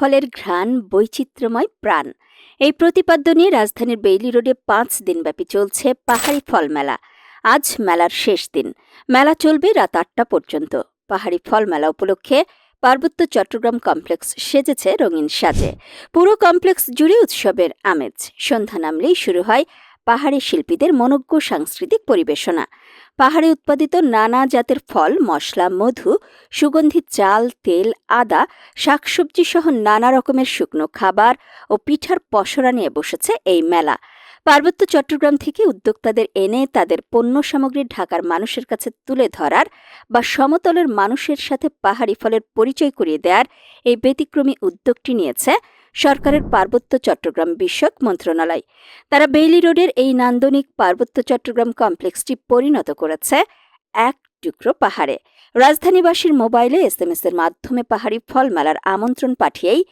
ফলের ঘ্রাণ, বৈচিত্র্যময় প্রাণ। এই প্রতিপাদ্য নিয়ে রাজধানীর বেইলি রোডে ৫ দিনব্যাপী চলছে পাহাড়ি ফল মেলা। আজ মেলার শেষ দিন। মেলা চলবে রাত ৮টা পর্যন্ত। পাহাড়ি ফল মেলা উপলক্ষে পার্বত্য চট্টগ্রাম কমপ্লেক্স সেজেছে রঙিন সাজে। পুরো কমপ্লেক্স জুড়ে উৎসবের আমেজ। সন্ধ্যা নামলেই শুরু হয় পাহাড়ি শিল্পীদের মনোজ্ঞ সাংস্কৃতিক পরিবেশনা। পাহাড়ে উৎপাদিত নানা জাতের ফল, মশলা, মধু, সুগন্ধি চাল, তেল, আদা, শাকসবজি সহ নানা রকমের শুকনো খাবার ও পিঠার পসরা নিয়ে বসেছে এই মেলা। পার্বত্য চট্টগ্রাম থেকে উদ্যোক্তাদের এনে তাদের পণ্য সামগ্রী ঢাকার মানুষের কাছে তুলে ধরার বা সমতলের মানুষের সাথে পাহাড়ি ফলের পরিচয় করিয়ে দেওয়ার এই ব্যতিক্রমী উদ্যোগটি নিয়েছে সরকারের পার্বত্য চট্টগ্রাম বিষয়ক মন্ত্রণালয়। তারা বেইলি রোডের এই নান্দনিক পার্বত্য চট্টগ্রাম কমপ্লেক্সটি পরিণত করেছে এক টুকরো পাহাড়ে। রাজধানীবাসীর মোবাইলে SMS এর মাধ্যমে পাহাড়ি ফল মেলার আমন্ত্রণ পাঠিয়েই